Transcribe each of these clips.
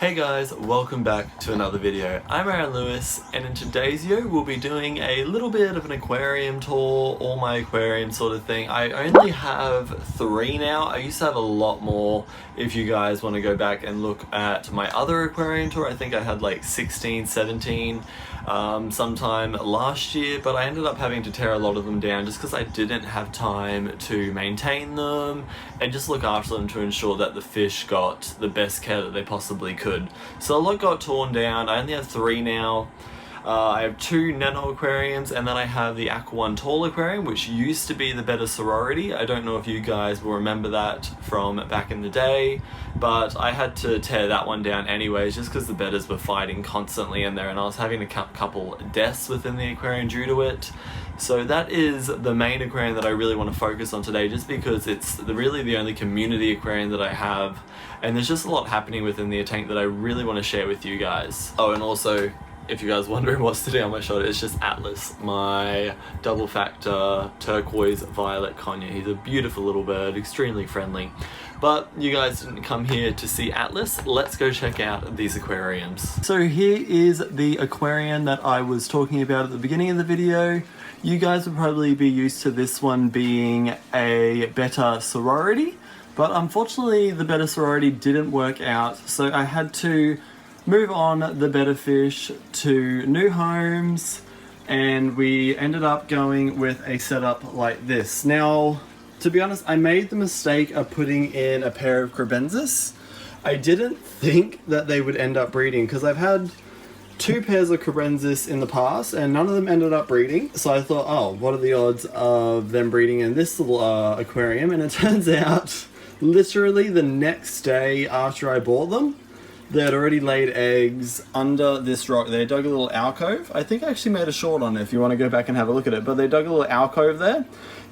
Hey guys, welcome back to another video. I'm Aaron Lewis, and in today's video we'll be doing a little bit of an aquarium tour, all my aquarium sort of thing. I only have 3 now. I used to have a lot more. If you guys want to go back and look at my other aquarium tour, I think I had like 16, 17 sometime last year, but I ended up having to tear a lot of them down just because I didn't have time to maintain them and just look after them to ensure that the fish got the best care that they possibly could. So a lot got torn down. I only have 3 now. I have 2 nano aquariums, and then I have the Aqua One Tall aquarium, which used to be the Betta Sorority. I don't know if you guys will remember that from back in the day, but I had to tear that one down anyways just because the bettas were fighting constantly in there, and I was having a couple deaths within the aquarium due to it. So that is the main aquarium that I really want to focus on today, just because it's really the only community aquarium that I have, and there's just a lot happening within the tank that I really want to share with you guys. Oh, and also, if you guys are wondering what's today on my shoulder, it's just Atlas, my double factor turquoise violet conure. He's a beautiful little bird, extremely friendly. But you guys didn't come here to see Atlas. Let's go check out these aquariums. So here is the aquarium that I was talking about at the beginning of the video. You guys would probably be used to this one being a Betta Sorority, but unfortunately the Betta Sorority didn't work out, so I had to move on the Betta fish to new homes, and we ended up going with a setup like this. Now, to be honest, I made the mistake of putting in a pair of Crebensis. I didn't think that they would end up breeding, because I've had 2 pairs of Crebensis in the past and none of them ended up breeding. So I thought, oh, what are the odds of them breeding in this little aquarium? And it turns out, literally the next day after I bought them, they had already laid eggs under this rock. They dug a little alcove. I think I actually made a short on it if you want to go back and have a look at it. But they dug a little alcove there,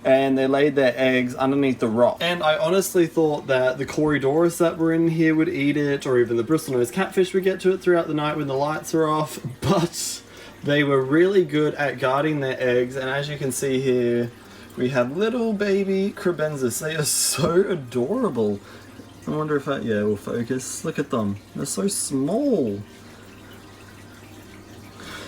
and they laid their eggs underneath the rock. And I honestly thought that the Corydoras that were in here would eat it, or even the bristlenose catfish would get to it throughout the night when the lights are off. But they were really good at guarding their eggs. And as you can see here, we have little baby Crebensis. They are so adorable. I wonder if that, yeah, will focus. Look at them. They're so small.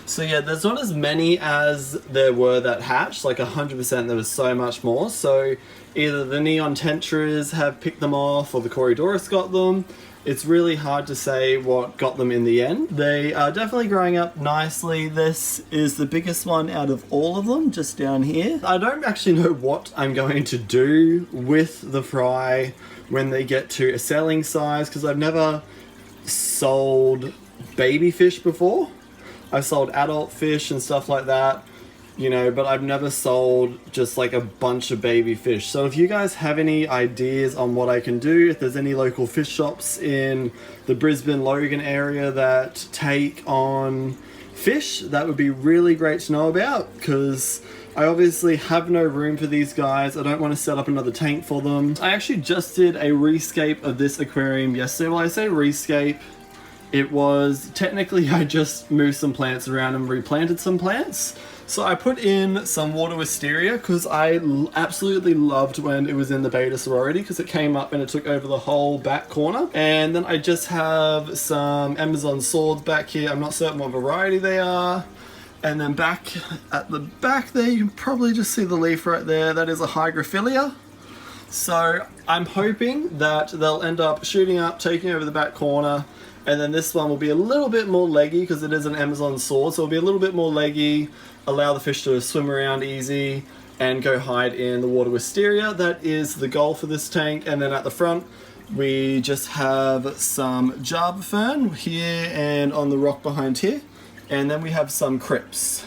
So yeah, there's not as many as there were that hatched. Like 100% there was so much more. So either the Neon Tentras have picked them off or the Corydoras got them. It's really hard to say what got them in the end. They are definitely growing up nicely. This is the biggest one out of all of them, just down here. I don't actually know what I'm going to do with the fry when they get to a selling size, because I've never sold baby fish before. I've sold adult fish and stuff like that, you know, but I've never sold just like a bunch of baby fish. So if you guys have any ideas on what I can do, if there's any local fish shops in the Brisbane, Logan area that take on fish, that would be really great to know about, because I obviously have no room for these guys. I don't want to set up another tank for them. I actually just did a rescape of this aquarium yesterday. Well, I say rescape, it was technically I just moved some plants around and replanted some plants. So I put in some water wisteria because I absolutely loved when it was in the Betta Sorority, because it came up and it took over the whole back corner. And then I just have some Amazon swords back here. I'm not certain what variety they are. And then back at the back there, you can probably just see the leaf right there. That is a Hygrophila. So I'm hoping that they'll end up shooting up, taking over the back corner. And then this one will be a little bit more leggy because it is an Amazon sword. So it'll be a little bit more leggy, allow the fish to swim around easy and go hide in the water wisteria. That is the goal for this tank. And then at the front, we just have some Java fern here and on the rock behind here. And then we have some crypts.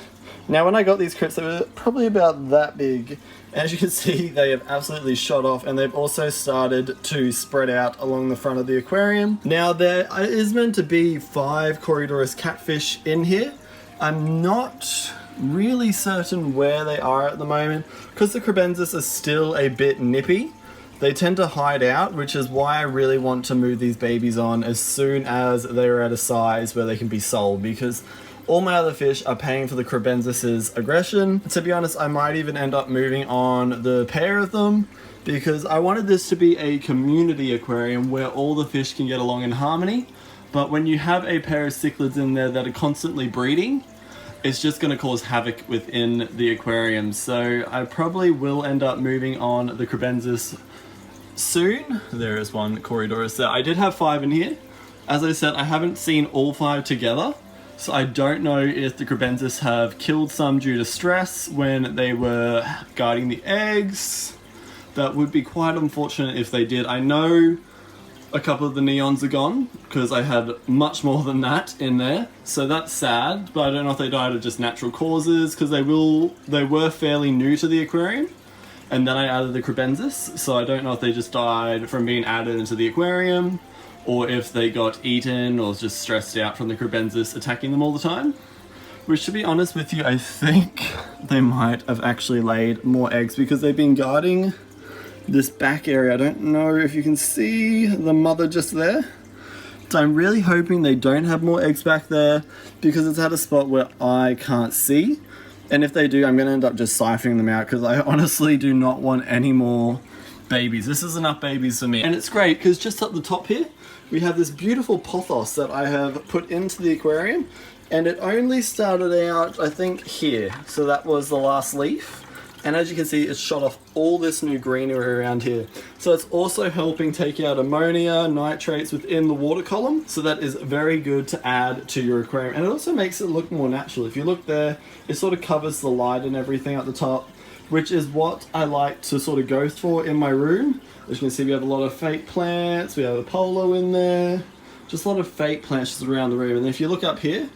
Now when I got these crypts, they were probably about that big. As you can see, they have absolutely shot off, and they've also started to spread out along the front of the aquarium. Now there is meant to be 5 Corydoras catfish in here. I'm not really certain where they are at the moment, because the Crebensis are still a bit nippy. They tend to hide out, which is why I really want to move these babies on as soon as they're at a size where they can be sold, because all my other fish are paying for the Crebensis' aggression. To be honest, I might even end up moving on the pair of them, because I wanted this to be a community aquarium where all the fish can get along in harmony. But when you have a pair of cichlids in there that are constantly breeding, it's just going to cause havoc within the aquarium. So I probably will end up moving on the Crebensis soon. There is one Corydoras there. I did have 5 in here. As I said, I haven't seen all 5 together. So I don't know if the Crebensis have killed some due to stress when they were guarding the eggs. That would be quite unfortunate if they did. I know a couple of the neons are gone because I had much more than that in there, so that's sad. But I don't know if they died of just natural causes because they were fairly new to the aquarium, and then I added the Crebensis, so I don't know if they just died from being added into the aquarium or if they got eaten or just stressed out from the Crebensis attacking them all the time. Which, to be honest with you, I think they might have actually laid more eggs because they've been guarding this back area. I don't know if you can see the mother just there. So I'm really hoping they don't have more eggs back there because it's at a spot where I can't see. And if they do, I'm going to end up just siphoning them out because I honestly do not want any more babies. This is enough babies for me. And it's great because just up the top here, we have this beautiful pothos that I have put into the aquarium. And it only started out, I think, here. So that was the last leaf. And as you can see, it's shot off all this new greenery around here. So it's also helping take out ammonia, nitrates within the water column. So that is very good to add to your aquarium. And it also makes it look more natural. If you look there, it sort of covers the light and everything at the top, which is what I like to sort of go for in my room. As you can see, we have a lot of fake plants. We have a polo in there. Just a lot of fake plants just around the room. And if you look up here,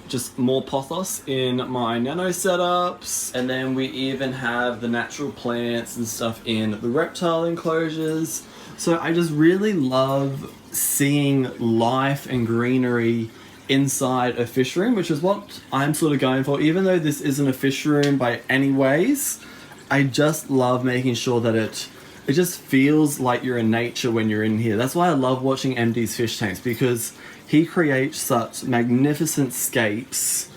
just more pothos in my nano setups, and then we even have the natural plants and stuff in the reptile enclosures. So I just really love seeing life and greenery inside a fish room, which is what I'm sort of going for. Even though this isn't a fish room by any ways, I just love making sure that it just feels like you're in nature when you're in here. That's why I love watching MD's fish tanks, because he creates such magnificent scapes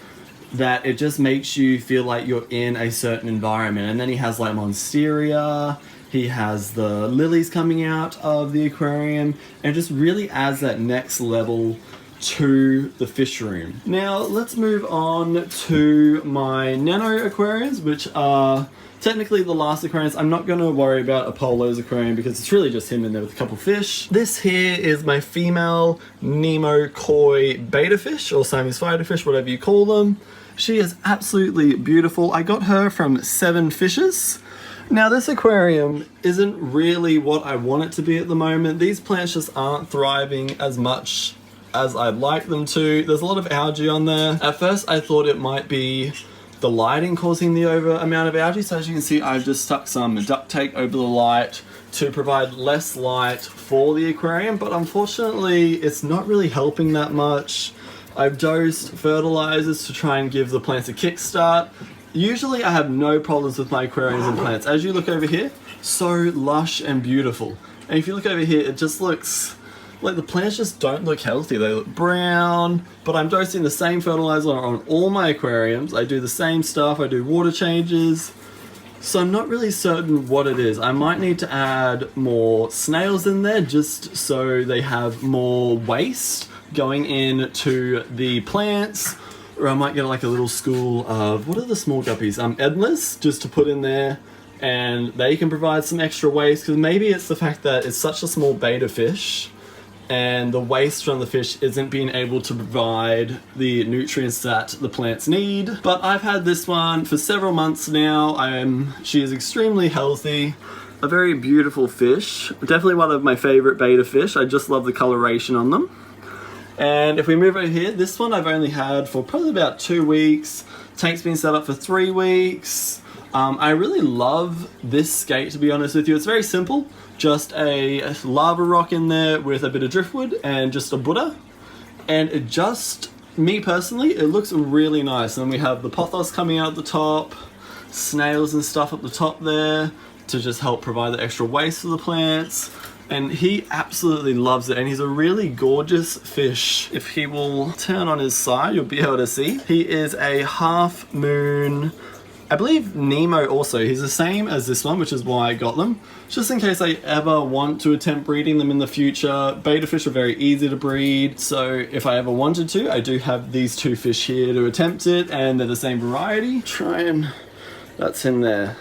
that it just makes you feel like you're in a certain environment. And then he has like Monstera, he has the lilies coming out of the aquarium, and it just really adds that next level to the fish room. Now let's move on to my nano aquariums, which are technically the last aquariums. I'm not going to worry about Apollo's aquarium because it's really just him in there with a couple fish. This here is my female Nemo koi beta fish, or Siamese fighter fish, whatever you call them. She is absolutely beautiful. I got her from 7 Fishes. Now this aquarium isn't really what I want it to be at the moment. These plants just aren't thriving as much as I'd like them to. There's a lot of algae on there. At first I thought it might be the lighting causing the over amount of algae. So as you can see, I've just stuck some duct tape over the light to provide less light for the aquarium, but unfortunately it's not really helping that much. I've dosed fertilizers to try and give the plants a kickstart. Usually I have no problems with my aquariums and plants. As you look over here, so lush and beautiful. And if you look over here, it just looks like the plants just don't look healthy. They look brown, but I'm dosing the same fertilizer on all my aquariums. I do the same stuff, I do water changes. So I'm not really certain what it is. I might need to add more snails in there just so they have more waste going into the plants. Or I might get like a little school of, what are the small guppies? Ednas, just to put in there, and they can provide some extra waste, because maybe it's the fact that it's such a small beta fish and the waste from the fish isn't being able to provide the nutrients that the plants need. But I've had this one for several months now. She is extremely healthy, a very beautiful fish. Definitely one of my favorite beta fish. I just love the coloration on them. And if we move over here, this one I've only had for probably about 2 weeks. Tank's been set up for 3 weeks. I really love this skate, to be honest with you. It's very simple. Just a lava rock in there with a bit of driftwood and just a Buddha. And it just, me personally, it looks really nice. And we have the pothos coming out the top, snails and stuff up the top there to just help provide the extra waste for the plants. And he absolutely loves it, and he's a really gorgeous fish. If he will turn on his side, you'll be able to see. He is a half moon I believe Nemo also, he's the same as this one, which is why I got them. Just in case I ever want to attempt breeding them in the future. Betta fish are very easy to breed, so if I ever wanted to, I do have these two fish here to attempt it, and they're the same variety. That's him there.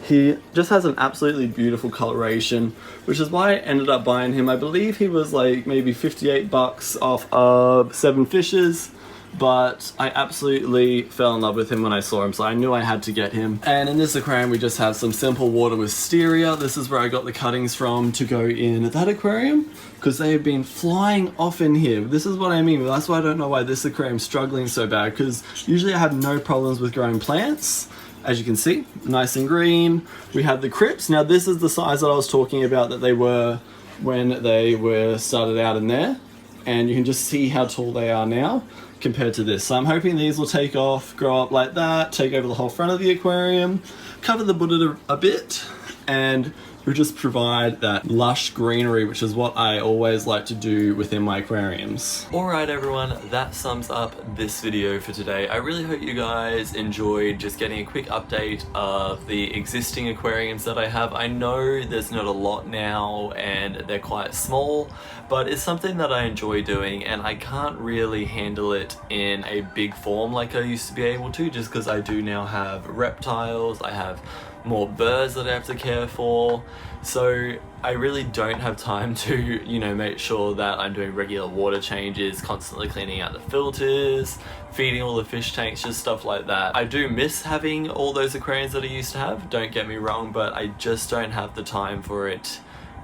He just has an absolutely beautiful coloration, which is why I ended up buying him. I believe he was like maybe 58 bucks off of 7 fishes. But I absolutely fell in love with him when I saw him, so I knew I had to get him. And in this aquarium we just have some simple water wisteria. This is where I got the cuttings from to go in that aquarium, because they have been flying off in here. This is what I mean, that's why I don't know why this aquarium's struggling so bad, because usually I have no problems with growing plants. As you can see, nice and green. We have the crypts. Now this is the size that I was talking about that they were when they were started out in there. And you can just see how tall they are now compared to this. So I'm hoping these will take off, grow up like that, take over the whole front of the aquarium, cover the Buddha a bit, and will just provide that lush greenery, which is what I always like to do within my aquariums. Alright everyone, that sums up this video for today. I really hope you guys enjoyed just getting a quick update of the existing aquariums that I have. I know there's not a lot now and they're quite small, but it's something that I enjoy doing, and I can't really handle it in a big form like I used to be able to, just because I do now have reptiles, I have more birds that I have to care for, so I really don't have time to, you know, make sure that I'm doing regular water changes, constantly cleaning out the filters, feeding all the fish tanks, just stuff like that. I do miss having all those aquariums that I used to have, don't get me wrong, but I just don't have the time for it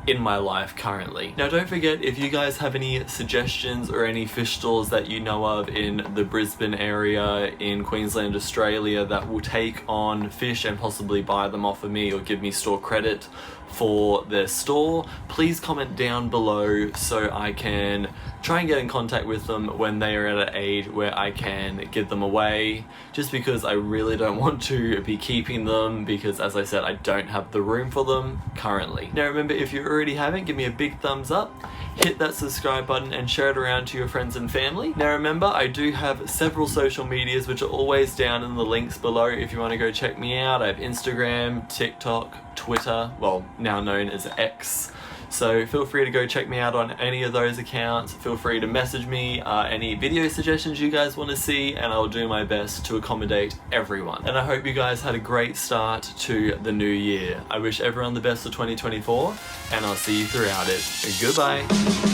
in my life currently. Now don't forget, if you guys have any suggestions or any fish stores that you know of in the Brisbane area in Queensland, Australia, that will take on fish and possibly buy them off of me or give me store credit for their store, please comment down below so I can try and get in contact with them when they are at an age where I can give them away, just because I really don't want to be keeping them, because as I said, I don't have the room for them currently. Now remember, if you already haven't, give me a big thumbs up, hit that subscribe button and share it around to your friends and family. Now remember, I do have several social medias which are always down in the links below if you want to go check me out. I have Instagram, TikTok, Twitter, well now known as X. So feel free to go check me out on any of those accounts. Feel free to message me any video suggestions you guys want to see, and I'll do my best to accommodate everyone. And I hope you guys had a great start to the new year. I wish everyone the best for 2024, and I'll see you throughout it. Goodbye.